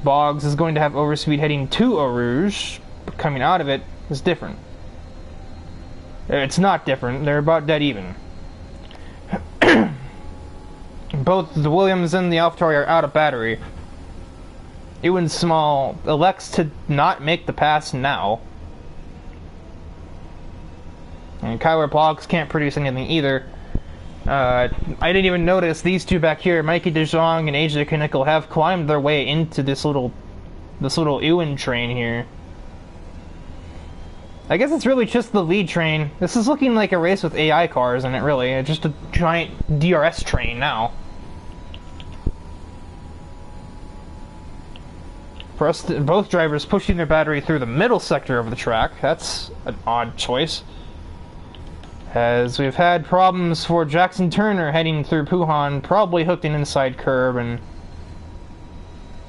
Boggs is going to have overspeed heading to Eau Rouge, but coming out of it is different. It's not different, they're about dead even. Both the Williams and the AlphaTauri are out of battery. Ewan Small elects to not make the pass now. And Kyler Boggs can't produce anything either. I didn't even notice these two back here, Mikey DeJong and AJ Knickel, have climbed their way into this little Ewan train here. I guess it's really just the lead train. This is looking like a race with AI cars in it, really. It's just a giant DRS train now. Both drivers pushing their battery through the middle sector of the track. That's an odd choice. As we've had problems for Jackson Turner heading through Puhan, probably hooked an inside curb and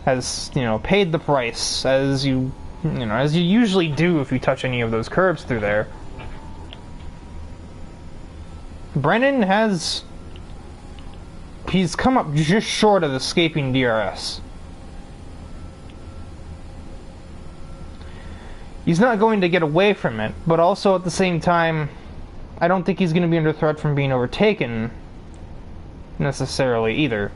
has, you know, paid the price as you usually do if you touch any of those curbs through there. Brennan he's come up just short of escaping DRS. He's not going to get away from it, but also at the same time, I don't think he's going to be under threat from being overtaken necessarily either.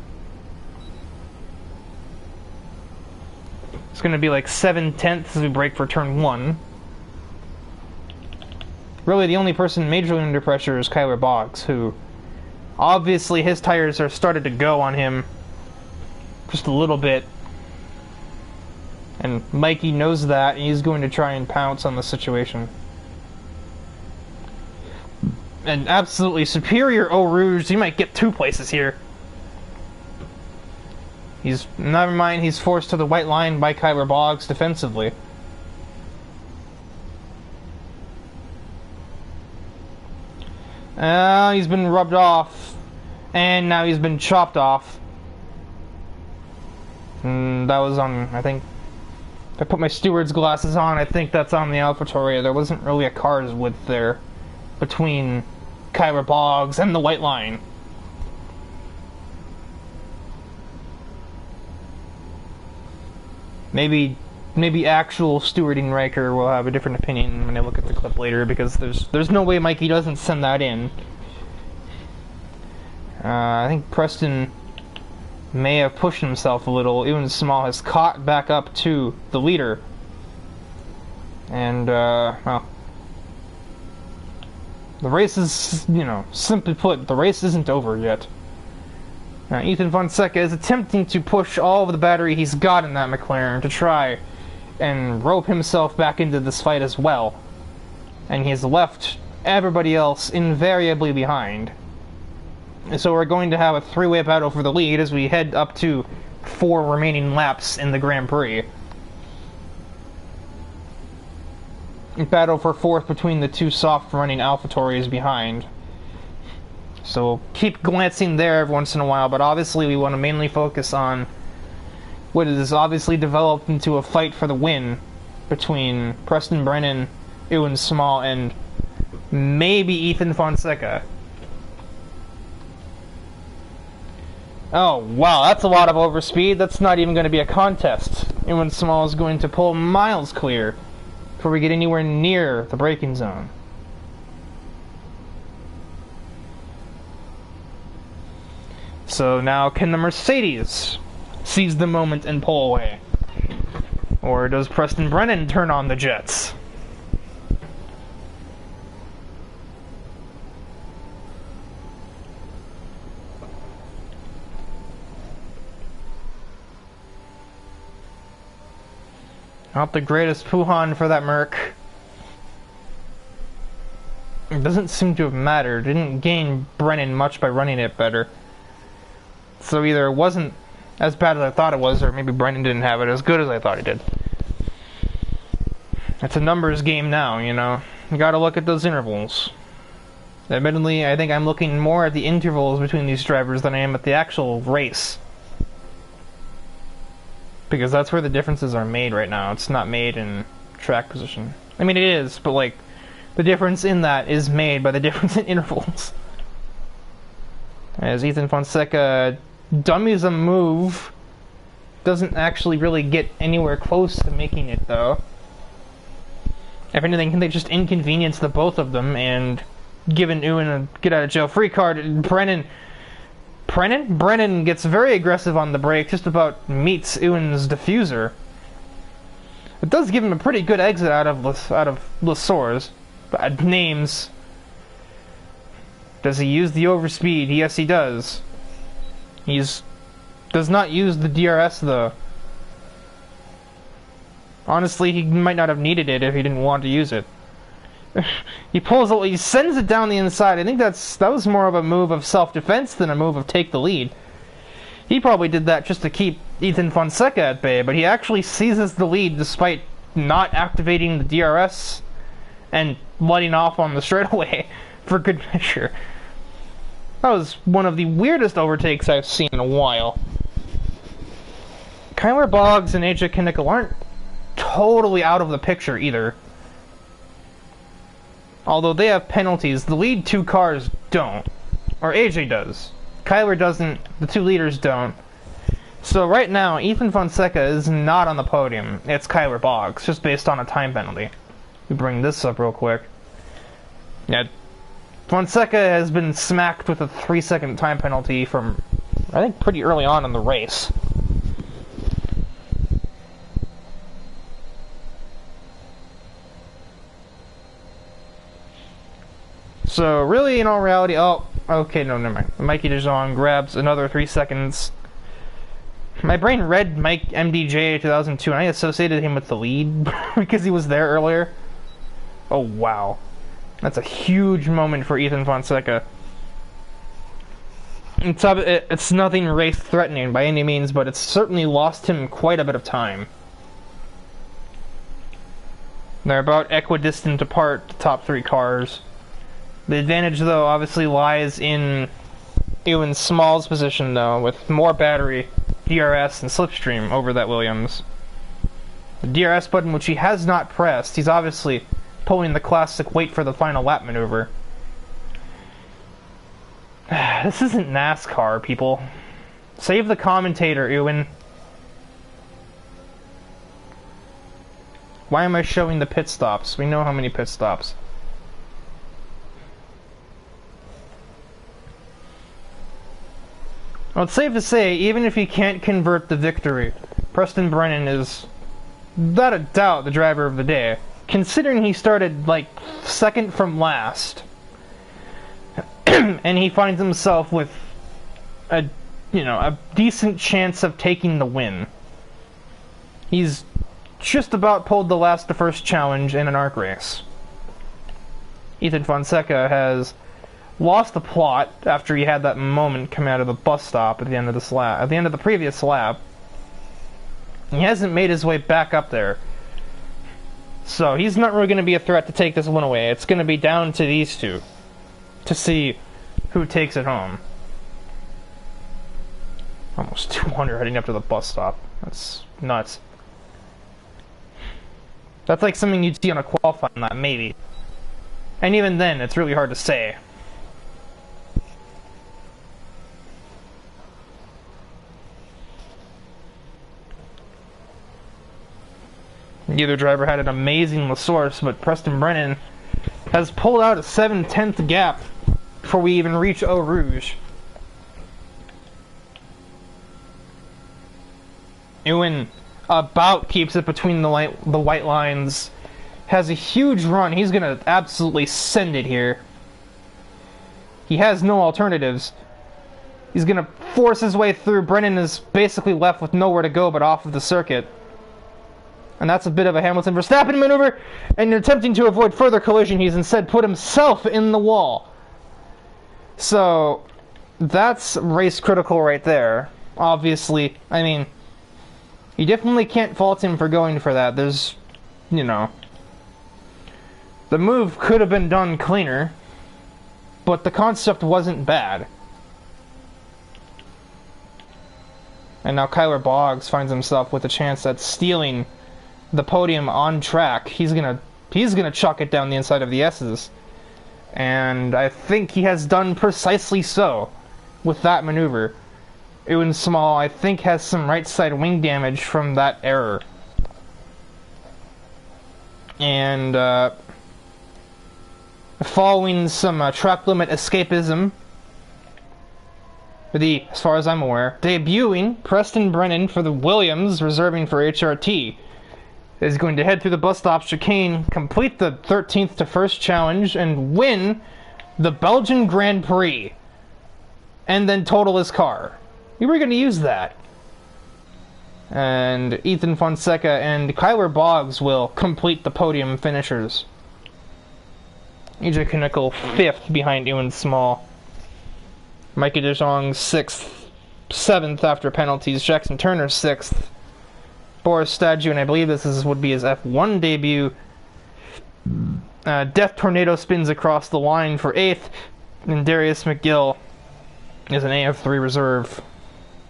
It's going to be like 7/10 as we brake for turn 1. Really, the only person majorly under pressure is Kyler Boggs, who obviously his tires are started to go on him just a little bit. And Mikey knows that, and he's going to try and pounce on the situation. And absolutely superior Eau Rouge. He might get 2 places here. Never mind, he's forced to the white line by Kyler Boggs defensively. He's been rubbed off. And now he's been chopped off. And that was on, I think, if I put my steward's glasses on, I think that's on the AlphaTauri. There wasn't really a car's width there between Kyler Boggs and the white line. Maybe actual stewarding Riker will have a different opinion when I look at the clip later, because there's no way Mikey doesn't send that in. I think Preston may have pushed himself a little. Ewan Small has caught back up to the leader. And, well, the race is, you know, simply put, the race isn't over yet. Ethan Fonseca is attempting to push all of the battery he's got in that McLaren to try and rope himself back into this fight as well. And he has left everybody else invariably behind. So we're going to have a 3-way battle for the lead as we head up to 4 remaining laps in the Grand Prix. Battle for 4th between the 2 soft-running AlphaTauris behind. So keep glancing there every once in a while, but obviously we want to mainly focus on what is obviously developed into a fight for the win between Preston Brennan, Ewan Small, and maybe Ethan Fonseca. Oh, wow, that's a lot of overspeed. That's not even going to be a contest. Ewan Small is going to pull miles clear before we get anywhere near the braking zone. So now, can the Mercedes seize the moment and pull away? Or does Preston Brennan turn on the jets? Not the greatest Puhan for that Merc. It doesn't seem to have mattered. Didn't gain Brennan much by running it better. So either it wasn't as bad as I thought it was, or maybe Brennan didn't have it as good as I thought he did. It's a numbers game now, you know. You gotta look at those intervals. Admittedly, I think I'm looking more at the intervals between these drivers than I am at the actual race. Because that's where the differences are made right now. It's not made in track position. I mean, it is, but like, the difference in that is made by the difference in intervals. As Ethan Fonseca dummies a move, doesn't actually really get anywhere close to making it, though. If anything, they just inconvenience the both of them and giving Ewan a get-out-of-jail-free card. Brennan gets very aggressive on the brake, just about meets Ewan's diffuser. It does give him a pretty good exit out of Lesor's. Names. Does he use the overspeed? Yes, he does. Does not use the DRS, though. Honestly, he might not have needed it if he didn't want to use it. He sends it down the inside. I think that was more of a move of self-defense than a move of take the lead. He probably did that just to keep Ethan Fonseca at bay, but he actually seizes the lead despite not activating the DRS and letting off on the straightaway for good measure. That was one of the weirdest overtakes I've seen in a while. Kyler Boggs and AJ Kinnickle aren't totally out of the picture either. Although they have penalties, the lead two cars don't. Or AJ does. Kyler doesn't, the two leaders don't. So right now, Ethan Fonseca is not on the podium. It's Kyler Boggs, just based on a time penalty. We bring this up real quick. Yeah, Fonseca has been smacked with a 3-second time penalty from, I think, pretty early on in the race. So, really, in all reality, oh, okay, no, never mind. Mikey DeJong grabs another 3 seconds. My brain read Mike MDJ 2002, and I associated him with the lead because he was there earlier. Oh, wow. That's a huge moment for Ethan Fonseca. It's nothing race-threatening by any means, but it's certainly lost him quite a bit of time. They're about equidistant apart, the top three cars. The advantage, though, obviously lies in Ewan Small's position, though, with more battery, DRS, and slipstream over that Williams. The DRS button, which he has not pressed, he's obviously pulling the classic wait for the final lap maneuver. This isn't NASCAR, people. Save the commentator, Ewan. Why am I showing the pit stops? We know how many pit stops. Well, it's safe to say, even if he can't convert the victory, Preston Brennan is, without a doubt, the driver of the day. Considering he started, like, second from last, and he finds himself with a decent chance of taking the win. He's just about pulled the last to first challenge in an ARC race. Ethan Fonseca has lost the plot after he had that moment come out of the bus stop at the end of the previous lap. He hasn't made his way back up there. So he's not really going to be a threat to take this one away. It's going to be down to these two to see who takes it home. Almost 200 heading up to the bus stop. That's nuts. That's like something you'd see on a qualifying lap, maybe. And even then, it's really hard to say. Neither driver had an amazing source, but Preston Brennan has pulled out a 7/10 gap before we even reach Eau Rouge. Ewan about keeps it between the white lines. Has a huge run. He's going to absolutely send it here. He has no alternatives. He's going to force his way through. Brennan is basically left with nowhere to go but off of the circuit. And that's a bit of a Hamilton-Verstappen maneuver. And attempting to avoid further collision, he's instead put himself in the wall. So, that's race critical right there. obviously. I mean, you definitely can't fault him for going for that. There's, you know, the move could have been done cleaner, but the concept wasn't bad. And now Kyler Boggs finds himself with a chance at stealing the podium on track. He's gonna chuck it down the inside of the S's. And I think he has done precisely so with that maneuver. Ewan Small, I think, has some right side wing damage from that error. And following some track limit escapism, as far as I'm aware, debuting Preston Brennan for the Williams, reserving for HRT, is going to head through the bus stop chicane, complete the 13th to 1st challenge, and win the Belgian Grand Prix, and then total his car. You were going to use that. And Ethan Fonseca and Kyler Boggs will complete the podium finishers. AJ Knickel 5th behind Ewan Small. Mikey DeJong 6th, 7th after penalties. Jackson Turner 6th. Boris Stadju, and I believe would be his F1 debut. Death Tornado spins across the line for 8th, and Darius McGill is an AF3 reserve.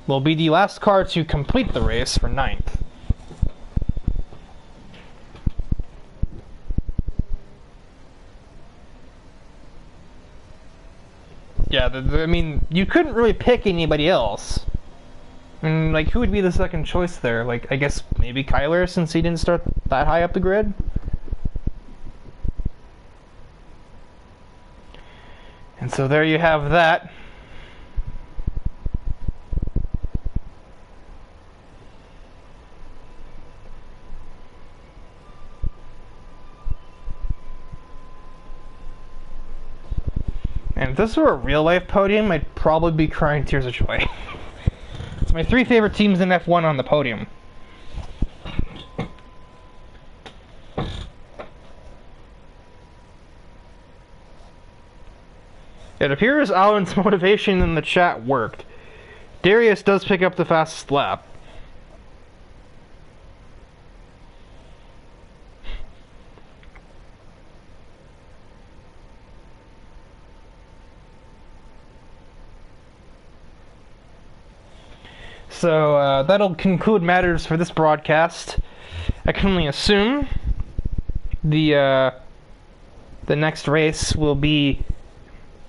Will be the last car to complete the race for 9th. Yeah, I mean, you couldn't really pick anybody else. I mean, like, who would be the second choice there? Like, I guess maybe Kyler, since he didn't start that high up the grid? And so there you have that. And if this were a real-life podium, I'd probably be crying tears of joy. It's my 3 favorite teams in F1 on the podium. It appears Alan's motivation in the chat worked. Darius does pick up the fastest lap. So that'll conclude matters for this broadcast. I can only assume the next race will be,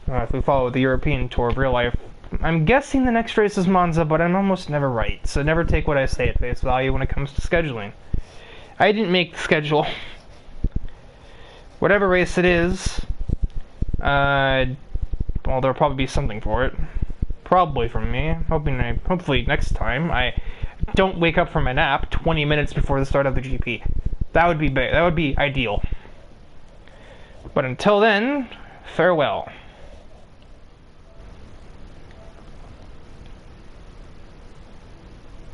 if we follow the European Tour of real life, I'm guessing the next race is Monza, but I'm almost never right, so never take what I say at face value when it comes to scheduling. I didn't make the schedule. Whatever race it is, well, there'll probably be something for it. Probably from me. Hopefully next time I don't wake up from a nap 20 minutes before the start of the GP. That would be ideal. But until then, farewell.